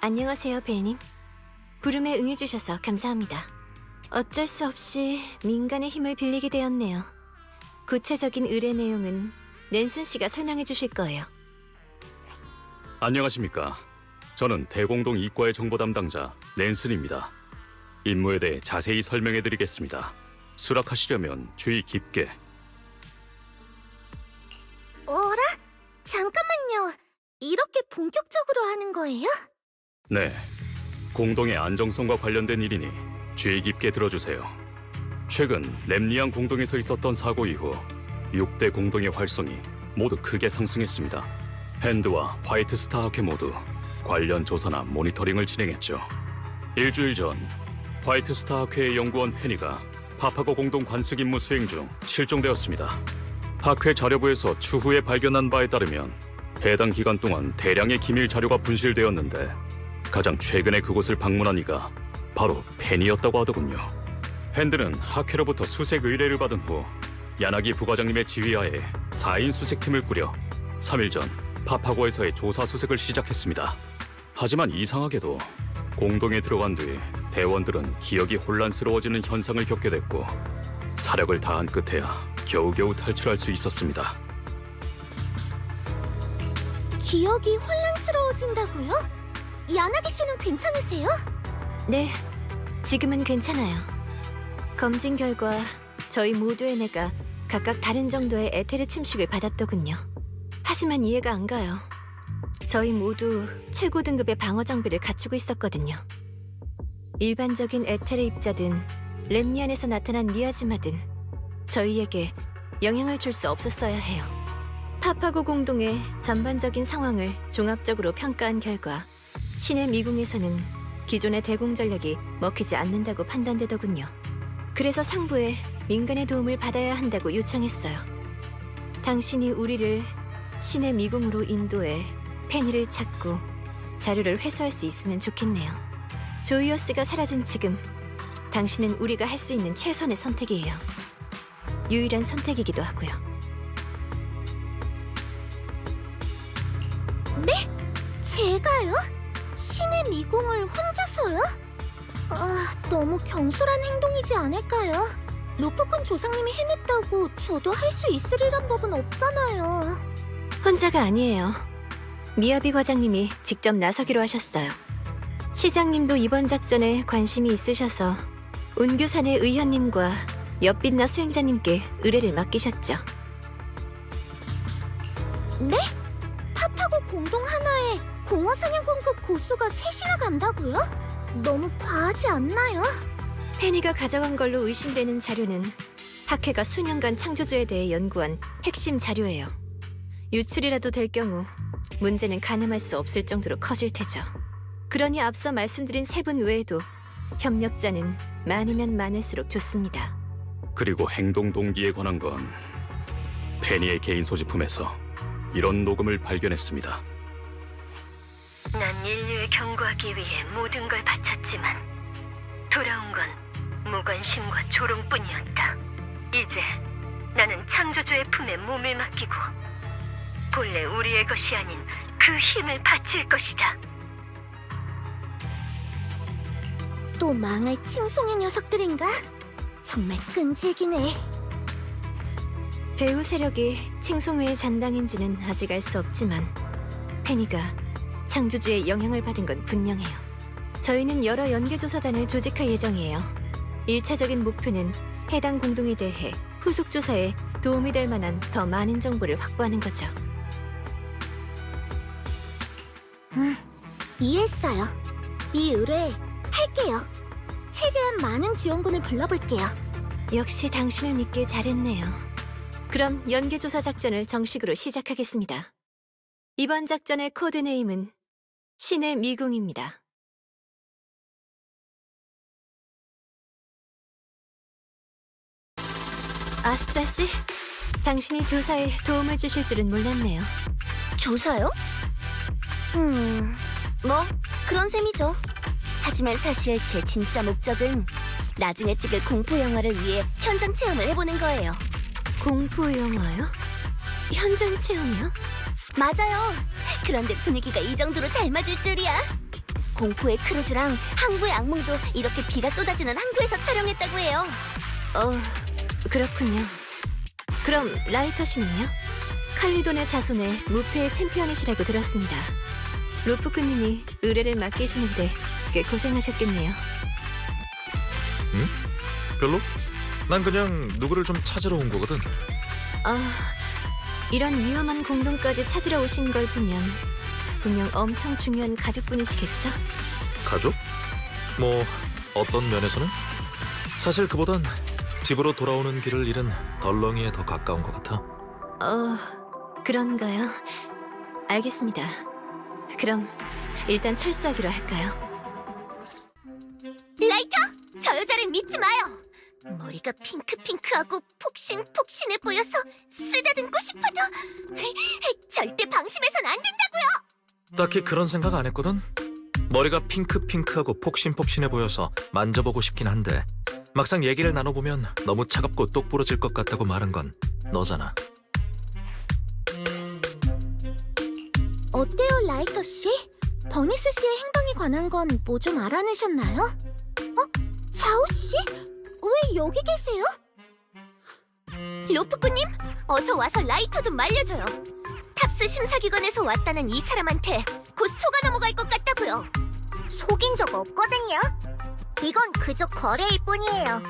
안녕하세요, 벨님. 부름에 응해주셔서 감사합니다. 어쩔 수 없이 민간의 힘을 빌리게 되었네요. 구체적인 의뢰 내용은 낸슨 씨가 설명해 주실 거예요. 안녕하십니까. 저는 대공동 이과의 정보 담당자 낸슨입니다. 임무에 대해 자세히 설명해 드리겠습니다. 수락하시려면 주의 깊게. 어라? 잠깐만요. 이렇게 본격적으로 하는 거예요? 네, 공동의 안정성과 관련된 일이니 주의 깊게 들어주세요. 최근 렘리안 공동에서 있었던 사고 이후 6대 공동의 활성이 모두 크게 상승했습니다. 핸드와 화이트 스타 학회 모두 관련 조사나 모니터링을 진행했죠. 일주일 전 화이트 스타 학회의 연구원 페니가 파파고 공동 관측 임무 수행 중 실종되었습니다. 학회 자료부에서 추후에 발견한 바에 따르면 해당 기간 동안 대량의 기밀 자료가 분실되었는데 가장 최근에 그곳을 방문한 이가 바로 페니였다고 하더군요. 핸드는 학회로부터 수색 의뢰를 받은 후 야나기 부과장님의 지휘하에 4인 수색팀을 꾸려 3일 전 파파고에서의 조사 수색을 시작했습니다. 하지만 이상하게도 공동에 들어간 뒤 대원들은 기억이 혼란스러워지는 현상을 겪게 됐고 사력을 다한 끝에야 겨우겨우 탈출할 수 있었습니다. 기억이 혼란스러워진다고요? 야나기 씨는 괜찮으세요? 네, 지금은 괜찮아요. 검진 결과 저희 모두의 뇌가 각각 다른 정도의 에테르 침식을 받았더군요. 하지만 이해가 안 가요. 저희 모두 최고 등급의 방어 장비를 갖추고 있었거든요. 일반적인 에테르 입자든 렘니안에서 나타난 미아지마든 저희에게 영향을 줄 수 없었어야 해요. 파파고 공동의 전반적인 상황을 종합적으로 평가한 결과 신의 미궁에서는 기존의 대공 전력이 먹히지 않는다고 판단되더군요. 그래서 상부에 민간의 도움을 받아야 한다고 요청했어요. 당신이 우리를 신의 미궁으로 인도해 페니를 찾고 자료를 회수할 수 있으면 좋겠네요. 조이어스가 사라진 지금 당신은 우리가 할 수 있는 최선의 선택이에요. 유일한 선택이기도 하고요. 네? 제가요? 신의 미궁을 혼자서요? 너무 경솔한 행동이지 않을까요? 로프콘 조상님이 해냈다고 저도 할 수 있으리란 법은 없잖아요. 혼자가 아니에요. 미야비 과장님이 직접 나서기로 하셨어요. 시장님도 이번 작전에 관심이 있으셔서 운교산의 의현님과 옆빛나 수행자님께 의뢰를 맡기셨죠. 네? 파파고 공동 하나에 공허사냥꾼급 고수가 셋이나 간다고요? 너무 과하지 않나요? 페니가 가져간 걸로 의심되는 자료는 학회가 수년간 창조주에 대해 연구한 핵심 자료예요. 유출이라도 될 경우 문제는 가늠할 수 없을 정도로 커질 테죠. 그러니 앞서 말씀드린 세 분 외에도 협력자는 많으면 많을수록 좋습니다. 그리고 행동 동기에 관한 건 페니의 개인 소지품에서 이런 녹음을 발견했습니다. 난 인류에 경고하기 위해 모든 걸 바쳤지만 돌아온 건 무관심과 조롱뿐이었다. 이제 나는 창조주의 품에 몸을 맡기고 본래 우리의 것이 아닌 그 힘을 바칠 것이다. 또 망할 칭송의 녀석들인가? 정말 끈질기네. 배후 세력이 칭송회의 잔당인지는 아직 알 수 없지만 페니가 창조주의 영향을 받은 건 분명해요. 저희는 여러 연계조사단을 조직할 예정이에요. 1차적인 목표는 해당 공동에 대해 후속 조사에 도움이 될 만한 더 많은 정보를 확보하는 거죠. 이해했어요. 이 의뢰 할게요. 최대한 많은 지원군을 불러볼게요. 역시 당신을 믿길 잘했네요. 그럼 연계조사 작전을 정식으로 시작하겠습니다. 이번 작전의 코드네임은 신의 미궁입니다. 아스트라 씨, 당신이 조사에 도움을 주실 줄은 몰랐네요. 조사요? 뭐 그런 셈이죠. 하지만 사실 제 진짜 목적은 나중에 찍을 공포 영화를 위해 현장 체험을 해보는 거예요. 공포 영화요? 현장 체험이요? 맞아요. 그런데 분위기가 이 정도로 잘 맞을 줄이야. 공포의 크루즈랑 항구의 악몽도 이렇게 비가 쏟아지는 항구에서 촬영했다고 해요. 그렇군요. 그럼 라이터 씨는요? 칼리돈의 자손의 무패의 챔피언이시라고 들었습니다. 로프크님이 의뢰를 맡기시는데 꽤 고생하셨겠네요. 별로? 난 그냥 누구를 좀 찾으러 온 거거든. 이런 위험한 공동까지 찾으러 오신 걸 보면 분명 엄청 중요한 가족분이시겠죠? 가족? 뭐 어떤 면에서는? 사실 그보단 집으로 돌아오는 길을 잃은 덜렁이에 더 가까운 것 같아. 그런가요? 알겠습니다. 그럼 일단 철수하기로 할까요? 라이터! 저 여자를 믿지 마요! 머리가 핑크핑크하고 폭신폭신해 보여서 쓰다듬고 싶어도 절대 방심해선 안 된다고요! 딱히 그런 생각 안 했거든. 머리가 핑크핑크하고 폭신폭신해 보여서 만져보고 싶긴 한데 막상 얘기를 나눠보면 너무 차갑고 똑부러질 것 같다고 말한 건 너잖아. 어때요, 라이터 씨? 버니스 씨의 행동에 관한 건 뭐 좀 알아내셨나요? 자오 씨? 왜 여기 계세요? 로프꾸님, 어서 와서 라이터 좀 말려줘요. 탑스 심사기관에서 왔다는 이 사람한테 곧 속아 넘어갈 것 같다고요. 속인 적 없거든요. 이건 그저 거래일 뿐이에요.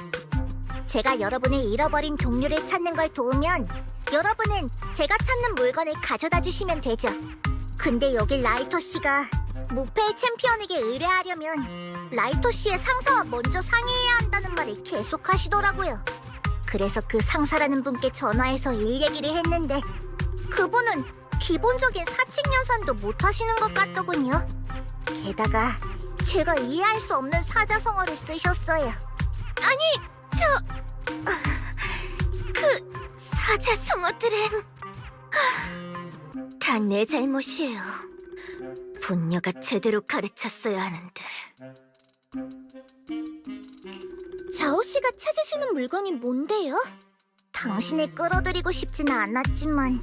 제가 여러분의 잃어버린 동료를 찾는 걸 도우면 여러분은 제가 찾는 물건을 가져다 주시면 되죠. 근데 여기 라이터 씨가 무패의 챔피언에게 의뢰하려면 라이터 씨의 상사와 먼저 상의해야 한다는 말을 계속 하시더라고요. 그래서 그 상사라는 분께 전화해서 일 얘기를 했는데 그분은 기본적인 사칙 연산도 못 하시는 것 같더군요. 게다가 제가 이해할 수 없는 사자성어를 쓰셨어요. 아니, 그 사자성어들은 다 내 잘못이에요. 본녀가 제대로 가르쳤어야 하는데. 자오 씨가 찾으시는 물건이 뭔데요? 당신을 끌어들이고 싶지는 않았지만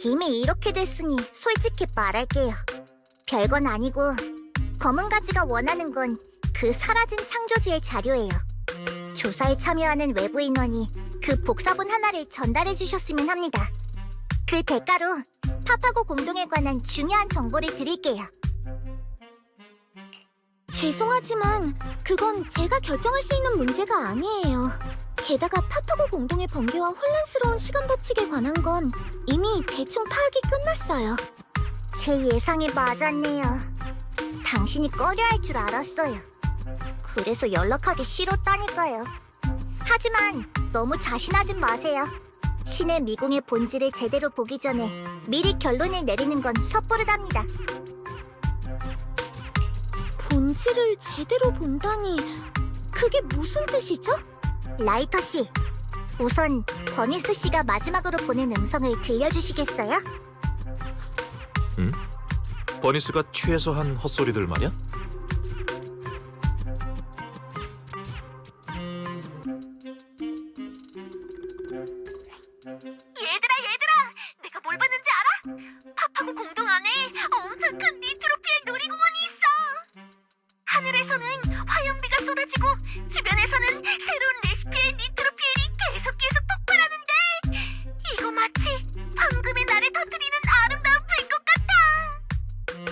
이미 이렇게 됐으니 솔직히 말할게요. 별건 아니고 검은 가지가 원하는 건 그 사라진 창조주의 자료예요. 조사에 참여하는 외부 인원이 그 복사본 하나를 전달해 주셨으면 합니다. 그 대가로 파파고 공동에 관한 중요한 정보를 드릴게요. 죄송하지만 그건 제가 결정할 수 있는 문제가 아니에요. 게다가 파파고 공동의 번개와 혼란스러운 시간 법칙에 관한 건 이미 대충 파악이 끝났어요. 제 예상이 맞았네요. 당신이 꺼려할 줄 알았어요. 그래서 연락하기 싫었다니까요. 하지만 너무 자신하진 마세요. 신의 미궁의 본질을 제대로 보기 전에 미리 결론을 내리는 건 섣부르답니다. 본질을 제대로 본다니 그게 무슨 뜻이죠? 라이터 씨, 우선 버니스 씨가 마지막으로 보낸 음성을 들려주시겠어요? 응? 버니스가 취해서 한 헛소리들 말이야? 얘들아, 내가 뭘 봤는지 알아? 파파고 공동 안에 엄청 큰 니트로피엘 놀이공원이 있어. 하늘에서는 화염비가 쏟아지고 주변에서는 새로운 레시피의 니트로피엘이 계속 폭발하는데 이거 마치 황금의 날에 터뜨리는 아름다운 불꽃 같아.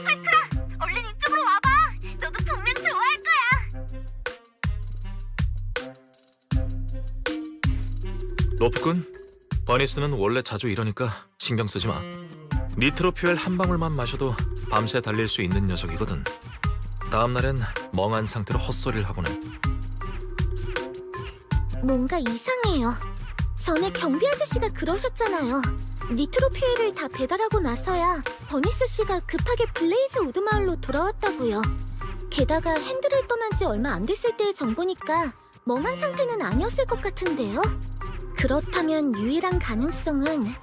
팔크라, 얼른 이쪽으로 와봐. 너도 분명 좋아할 거야. 로프군, 버니스는 원래 자주 이러니까 신경 쓰지 마. 니트로퓨엘 한 방울만 마셔도 밤새 달릴 수 있는 녀석이거든. 다음 날엔 멍한 상태로 헛소리를 하고는. 뭔가 이상해요. 전에 경비 아저씨가 그러셨잖아요. 니트로퓨엘을 다 배달하고 나서야 버니스 씨가 급하게 블레이즈 우드 마을로 돌아왔다고요. 게다가 핸들을 떠난 지 얼마 안 됐을 때의 정보니까 멍한 상태는 아니었을 것 같은데요. 그렇다면 유일한 가능성은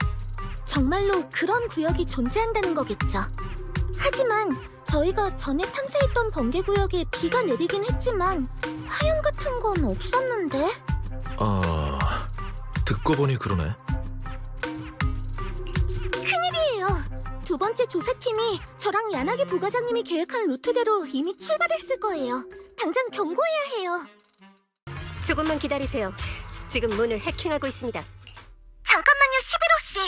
정말로 그런 구역이 존재한다는 거겠죠. 하지만 저희가 전에 탐사했던 번개 구역에 비가 내리긴 했지만 화염 같은 건 없었는데. 듣고 보니 그러네. 큰일이에요. 두 번째 조사팀이 저랑 야나기 부과장님이 계획한 루트대로 이미 출발했을 거예요. 당장 경고해야 해요. 조금만 기다리세요. 지금 문을 해킹하고 있습니다. 잠깐만요, 11호 씨.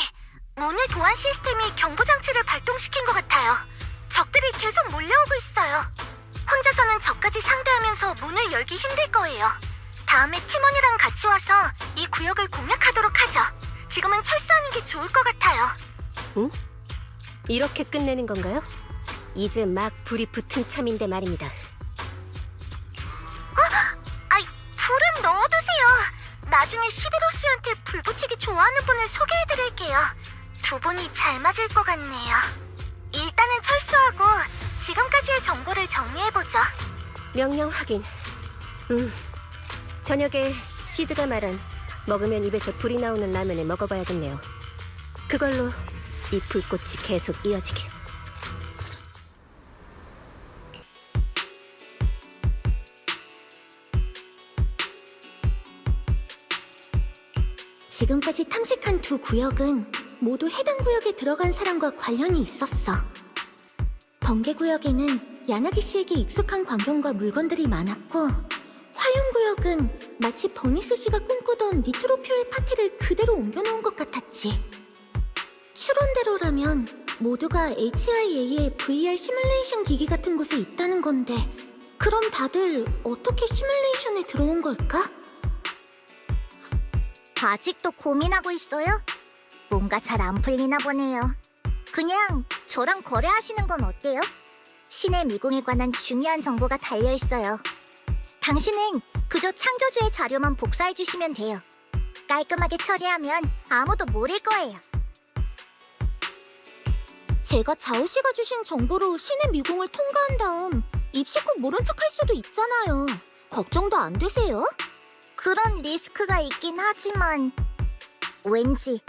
문의 보안 시스템이 경보 장치를 발동시킨 것 같아요. 적들이 계속 몰려오고 있어요. 혼자서는 적까지 상대하면서 문을 열기 힘들 거예요. 다음에 팀원이랑 같이 와서 이 구역을 공략하도록 하죠. 지금은 철수하는 게 좋을 것 같아요. 이렇게 끝내는 건가요? 이제 막 불이 붙은 참인데 말입니다. 불은 넣어두세요. 나중에 11호 씨한테 불 붙이기 좋아하는 분을 소개해드릴게요. 두 분이 잘 맞을 것 같네요. 일단은 철수하고 지금까지의 정보를 정리해보죠. 명령 확인. 저녁에 시드가 말한 먹으면 입에서 불이 나오는 라면을 먹어봐야겠네요. 그걸로 이 불꽃이 계속 이어지길. 지금까지 탐색한 두 구역은 모두 해당 구역에 들어간 사람과 관련이 있었어. 번개 구역에는 야나기 씨에게 익숙한 광경과 물건들이 많았고, 화염 구역은 마치 버니스 씨가 꿈꾸던 니트로퓨엘 파티를 그대로 옮겨놓은 것 같았지. 추론대로라면 모두가 HIA의 VR 시뮬레이션 기기 같은 곳에 있다는 건데, 그럼 다들 어떻게 시뮬레이션에 들어온 걸까? 아직도 고민하고 있어요? 뭔가 잘 안 풀리나 보네요. 그냥 저랑 거래하시는 건 어때요? 신의 미궁에 관한 중요한 정보가 달려있어요. 당신은 그저 창조주의 자료만 복사해주시면 돼요. 깔끔하게 처리하면 아무도 모를 거예요. 제가 자오 씨가 주신 정보로 신의 미궁을 통과한 다음 입시 꼭 모른 척 할 수도 있잖아요. 걱정도 안 되세요? 그런 리스크가 있긴 하지만 왠지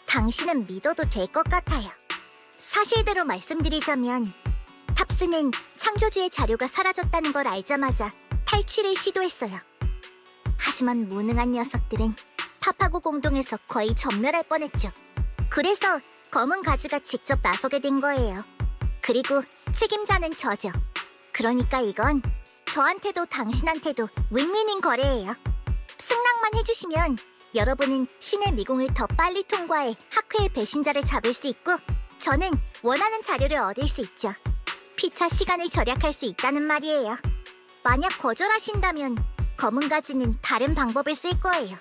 당신은 믿어도 될 것 같아요. 사실대로 말씀드리자면 탑스는 창조주의 자료가 사라졌다는 걸 알자마자 탈취를 시도했어요. 하지만 무능한 녀석들은 파파고 공동에서 거의 전멸할 뻔했죠. 그래서 검은 가지가 직접 나서게 된 거예요. 그리고 책임자는 저죠. 그러니까 이건 저한테도 당신한테도 윈윈인 거래예요. 승낙만 해주시면 여러분은 신의 미궁을 더 빨리 통과해 하크의 배신자를 잡을 수 있고, 저는 원하는 자료를 얻을 수 있죠. 피차 시간을 절약할 수 있다는 말이에요. 만약 거절하신다면 검은 가지는 다른 방법을 쓸 거예요.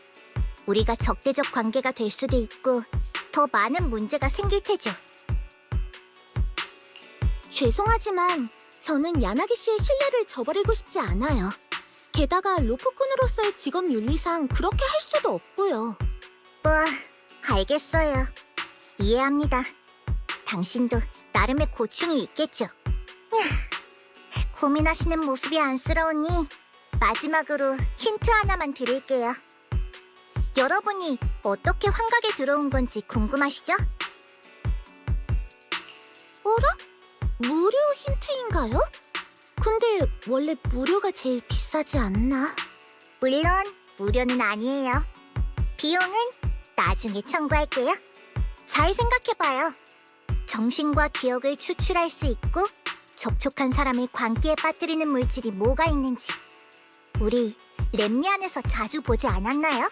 우리가 적대적 관계가 될 수도 있고 더 많은 문제가 생길 테죠. 죄송하지만 저는 야나기 씨의 신뢰를 저버리고 싶지 않아요. 게다가 로프꾼으로서의 직업 윤리상 그렇게 할 수도 없고요. 알겠어요. 이해합니다. 당신도 나름의 고충이 있겠죠. 고민하시는 모습이 안쓰러우니 마지막으로 힌트 하나만 드릴게요. 여러분이 어떻게 환각에 들어온 건지 궁금하시죠? 어라? 무료 힌트인가요? 근데 원래 무료가 제일 비싸지 않나? 물론 무료는 아니에요. 비용은 나중에 청구할게요. 잘 생각해봐요. 정신과 기억을 추출할 수 있고 접촉한 사람을 광기에 빠뜨리는 물질이 뭐가 있는지 우리 렘리안에서 자주 보지 않았나요?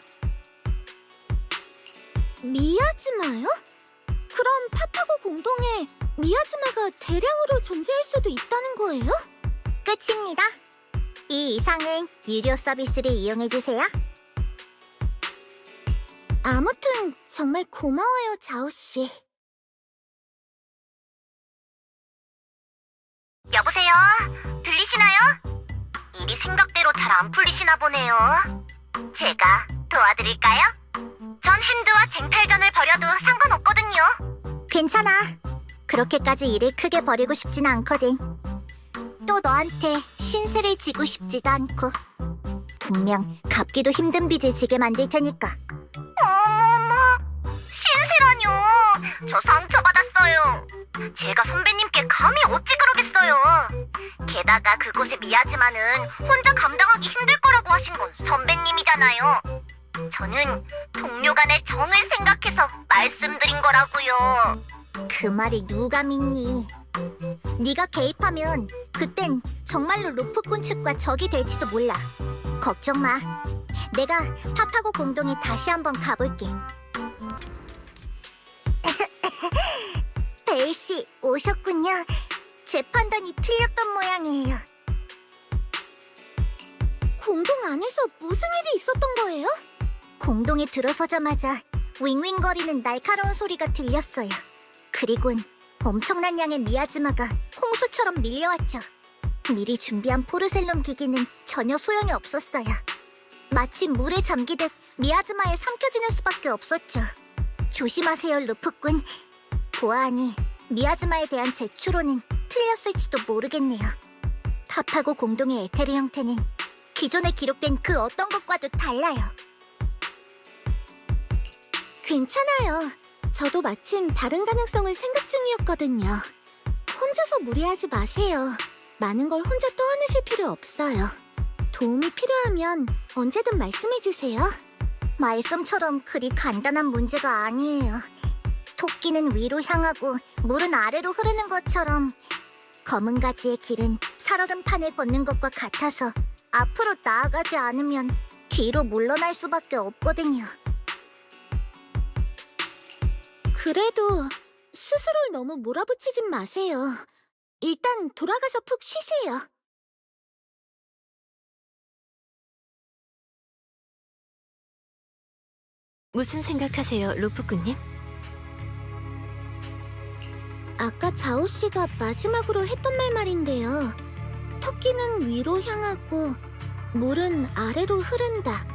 미야즈마요? 그럼 파파고 공동에 미야즈마가 대량으로 존재할 수도 있다는 거예요? 끝입니다. 이 이상은 유료 서비스를 이용해주세요. 아무튼 정말 고마워요, 자오씨. 여보세요? 들리시나요? 일이 생각대로 잘 안 풀리시나 보네요. 제가 도와드릴까요? 전 핸드와 쟁탈전을 벌여도 상관없거든요. 괜찮아. 그렇게까지 일을 크게 벌이고 싶진 않거든. 또 너한테 신세를 지고 싶지도 않고. 분명 갚기도 힘든 빚을 지게 만들 테니까. 어머머, 신세라뇨. 저 상처받았어요. 제가 선배님께 감히 어찌 그러겠어요. 게다가 그곳의 미야지마는 혼자 감당하기 힘들 거라고 하신 건 선배님이잖아요. 저는 동료 간의 정을 생각해서 말씀드린 거라고요. 그 말이 누가 믿니? 네가 개입하면 그땐 정말로 루프꾼 측과 적이 될지도 몰라. 걱정 마. 내가 팝하고 공동에 다시 한번 가볼게. 벨 씨, 오셨군요. 제 판단이 틀렸던 모양이에요. 공동 안에서 무슨 일이 있었던 거예요? 공동에 들어서자마자 윙윙거리는 날카로운 소리가 들렸어요. 그리곤 엄청난 양의 미아즈마가 홍수처럼 밀려왔죠. 미리 준비한 포르셀론 기기는 전혀 소용이 없었어요. 마치 물에 잠기듯 미아즈마에 삼켜지는 수밖에 없었죠. 조심하세요, 루프꾼. 보아하니 미아즈마에 대한 제 추론은 틀렸을지도 모르겠네요. 팝하고 공동의 에테르 형태는 기존에 기록된 그 어떤 것과도 달라요. 괜찮아요. 저도 마침 다른 가능성을 생각 중이었거든요. 혼자서 무리하지 마세요. 많은 걸 혼자 떠안으실 필요 없어요. 도움이 필요하면 언제든 말씀해주세요. 말씀처럼 그리 간단한 문제가 아니에요. 토끼는 위로 향하고 물은 아래로 흐르는 것처럼 검은 가지의 길은 살얼음 판을 걷는 것과 같아서 앞으로 나아가지 않으면 뒤로 물러날 수밖에 없거든요. 그래도 스스로를 너무 몰아붙이진 마세요. 일단 돌아가서 푹 쉬세요. 무슨 생각하세요, 루프꾼님? 아까 자오 씨가 마지막으로 했던 말 말인데요. 토끼는 위로 향하고 물은 아래로 흐른다.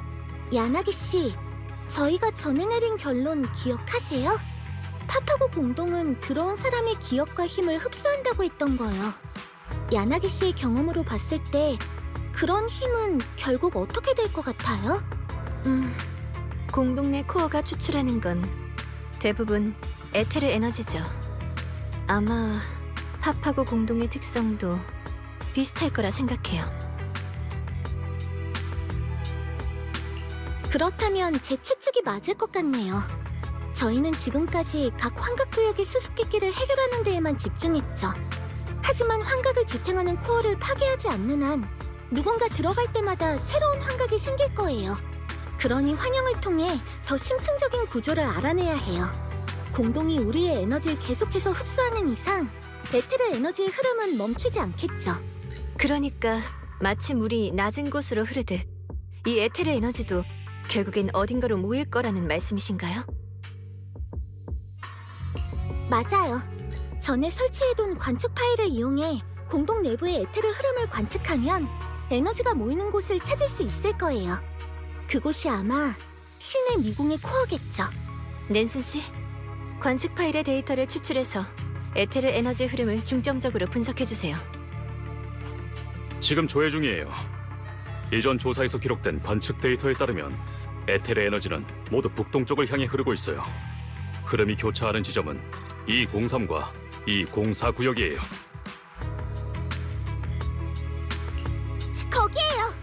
야나기 씨, 저희가 전에 내린 결론 기억하세요? 팝하고 공동은 들어온 사람의 기억과 힘을 흡수한다고 했던 거요. 야나기 씨의 경험으로 봤을 때 그런 힘은 결국 어떻게 될 것 같아요? 공동 내 코어가 추출하는 건 대부분 에테르 에너지죠. 아마 팝하고 공동의 특성도 비슷할 거라 생각해요. 그렇다면 제 추측이 맞을 것 같네요. 저희는 지금까지 각 환각구역의 수수께끼를 해결하는 데에만 집중했죠. 하지만 환각을 지탱하는 코어를 파괴하지 않는 한 누군가 들어갈 때마다 새로운 환각이 생길 거예요. 그러니 환영을 통해 더 심층적인 구조를 알아내야 해요. 공동이 우리의 에너지를 계속해서 흡수하는 이상 에테르 에너지의 흐름은 멈추지 않겠죠. 그러니까 마치 물이 낮은 곳으로 흐르듯 이 에테르 에너지도 결국엔 어딘가로 모일 거라는 말씀이신가요? 맞아요. 전에 설치해둔 관측 파일을 이용해 공동 내부의 에테르 흐름을 관측하면 에너지가 모이는 곳을 찾을 수 있을 거예요. 그곳이 아마 신의 미궁의 코어겠죠. 낸슨 씨, 관측 파일의 데이터를 추출해서 에테르 에너지 흐름을 중점적으로 분석해 주세요. 지금 조회 중이에요. 이전 조사에서 기록된 관측 데이터에 따르면 에테르 에너지는 모두 북동쪽을 향해 흐르고 있어요. 흐름이 교차하는 지점은 E03과 E04 구역이에요. 거기에요.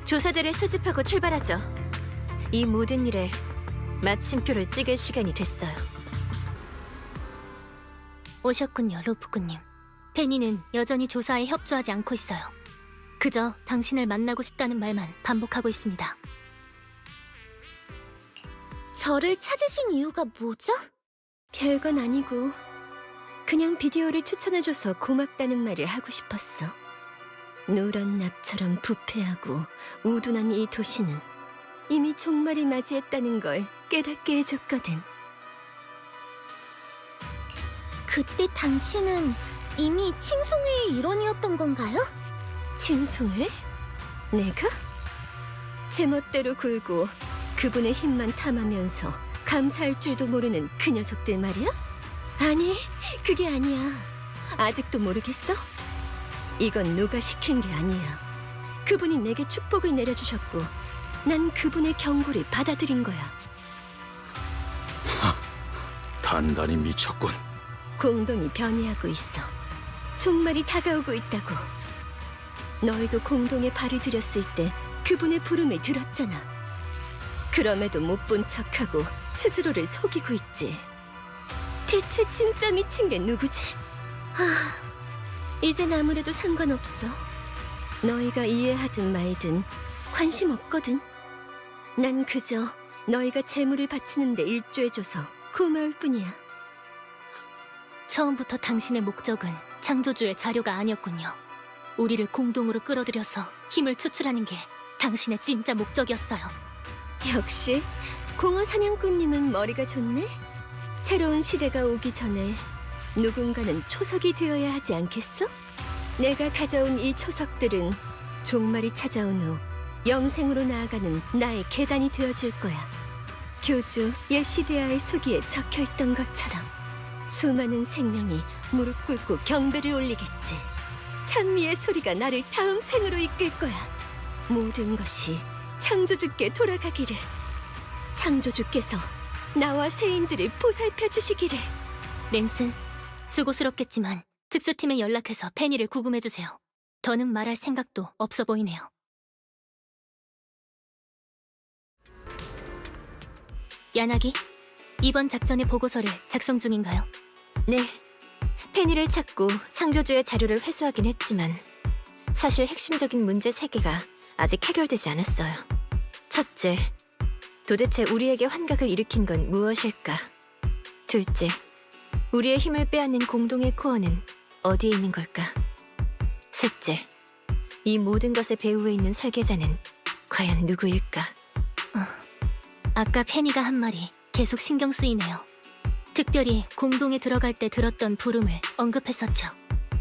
조사들을 수집하고 출발하죠. 이 모든 일에 마침표를 찍을 시간이 됐어요. 오셨군요, 로프꾼님. 페니는 여전히 조사에 협조하지 않고 있어요. 그저 당신을 만나고 싶다는 말만 반복하고 있습니다. 저를 찾으신 이유가 뭐죠? 별건 아니고 그냥 비디오를 추천해줘서 고맙다는 말을 하고 싶었어. 누런 납처럼 부패하고 우둔한 이 도시는 이미 종말을 맞이했다는 걸 깨닫게 해줬거든. 그때 당신은 이미 칭송회의 일원이었던 건가요? 칭송을? 내가? 제멋대로 굴고 그분의 힘만 탐하면서 감사할 줄도 모르는 그 녀석들 말이야? 아니, 그게 아니야. 아직도 모르겠어? 이건 누가 시킨 게 아니야. 그분이 내게 축복을 내려주셨고 난 그분의 경고를 받아들인 거야. 단단히 미쳤군. 공동이 변이하고 있어. 종말이 다가오고 있다고. 너희도 공동에 발을 들였을 때 그분의 부름을 들었잖아. 그럼에도 못 본 척하고 스스로를 속이고 있지. 대체 진짜 미친 게 누구지? 이젠 아무래도 상관없어. 너희가 이해하든 말든 관심 없거든. 난 그저 너희가 재물을 바치는데 일조해줘서 고마울 뿐이야. 처음부터 당신의 목적은 창조주의 자료가 아니었군요. 우리를 공동으로 끌어들여서 힘을 추출하는 게 당신의 진짜 목적이었어요. 역시 공허 사냥꾼님은 머리가 좋네. 새로운 시대가 오기 전에 누군가는 초석이 되어야 하지 않겠어? 내가 가져온 이 초석들은 종말이 찾아온 후 영생으로 나아가는 나의 계단이 되어줄 거야. 교주 예시데아의 수기에 적혀있던 것처럼 수많은 생명이 무릎 꿇고 경배를 올리겠지. 찬미의 소리가 나를 다음 생으로 이끌 거야. 모든 것이 창조주께 돌아가기를. 창조주께서 나와 세인들을 보살펴 주시기를. 랜슨, 수고스럽겠지만 특수팀에 연락해서 페니를 구금해주세요. 더는 말할 생각도 없어 보이네요. 야나기, 이번 작전의 보고서를 작성 중인가요? 네. 페니를 찾고 창조주의 자료를 회수하긴 했지만 사실 핵심적인 문제 3개가 아직 해결되지 않았어요. 첫째, 도대체 우리에게 환각을 일으킨 건 무엇일까? 둘째, 우리의 힘을 빼앗는 공동의 코어는 어디에 있는 걸까? 셋째, 이 모든 것의 배후에 있는 설계자는 과연 누구일까? 아까 페니가 한 말이 계속 신경 쓰이네요. 특별히 공동에 들어갈 때 들었던 부름을 언급했었죠.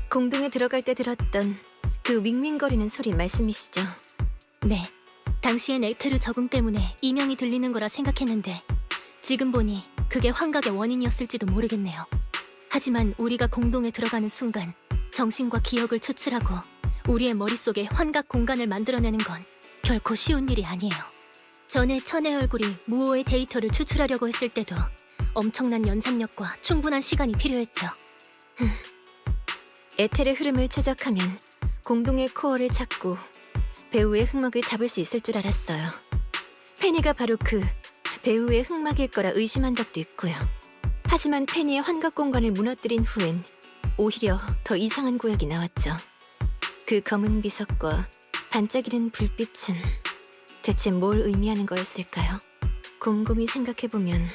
공동에 들어갈 때 들었던 그 윙윙거리는 소리 말씀이시죠? 네, 당시엔 에테르 적응 때문에 이명이 들리는 거라 생각했는데 지금 보니 그게 환각의 원인이었을지도 모르겠네요. 하지만 우리가 공동에 들어가는 순간 정신과 기억을 추출하고 우리의 머릿속에 환각 공간을 만들어내는 건 결코 쉬운 일이 아니에요. 전에 천의 얼굴이 무오의 데이터를 추출하려고 했을 때도 엄청난 연산력과 충분한 시간이 필요했죠. 에텔의 흐름을 추적하면 공동의 코어를 찾고 배우의 흑막을 잡을 수 있을 줄 알았어요. 페니가 바로 그 배우의 흑막일 거라 의심한 적도 있고요. 하지만 페니의 환각 공간을 무너뜨린 후엔 오히려 더 이상한 구역이 나왔죠. 그 검은 비석과 반짝이는 불빛은 대체 뭘 의미하는 거였을까요? 곰곰이 생각해보면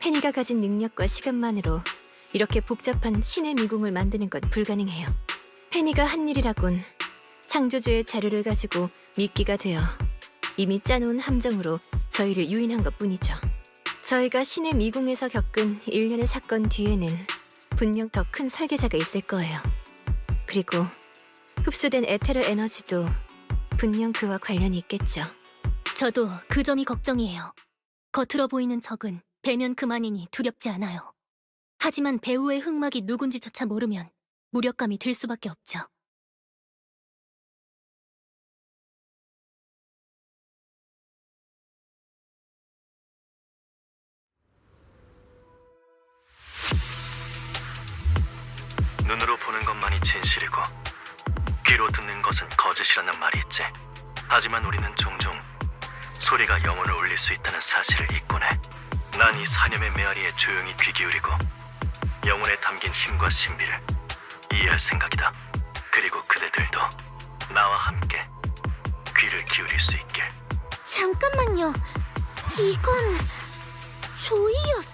페니가 가진 능력과 시간만으로 이렇게 복잡한 신의 미궁을 만드는 건 불가능해요. 페니가 한 일이라곤 창조주의 자료를 가지고 미끼가 되어 이미 짜놓은 함정으로 저희를 유인한 것뿐이죠. 저희가 신의 미궁에서 겪은 일련의 사건 뒤에는 분명 더 큰 설계자가 있을 거예요. 그리고 흡수된 에테르 에너지도 분명 그와 관련이 있겠죠. 저도 그 점이 걱정이에요. 겉으로 보이는 적은 배면 그만이니 두렵지 않아요. 하지만 배우의 흑막이 누군지조차 모르면 무력감이 들 수밖에 없죠. 눈으로 보는 것만이 진실이고 귀로 듣는 것은 거짓이라는 말이 있지. 하지만 우리는 종종 소리가 영혼을 울릴 수 있다는 사실을 잊곤 해. 난 이 사념의 메아리에 조용히 귀 기울이고 영혼에 담긴 힘과 신비를 이해할 생각이다. 그리고 그대들도 나와 함께 귀를 기울일 수 있길. 잠깐만요. 이건 조이였어요?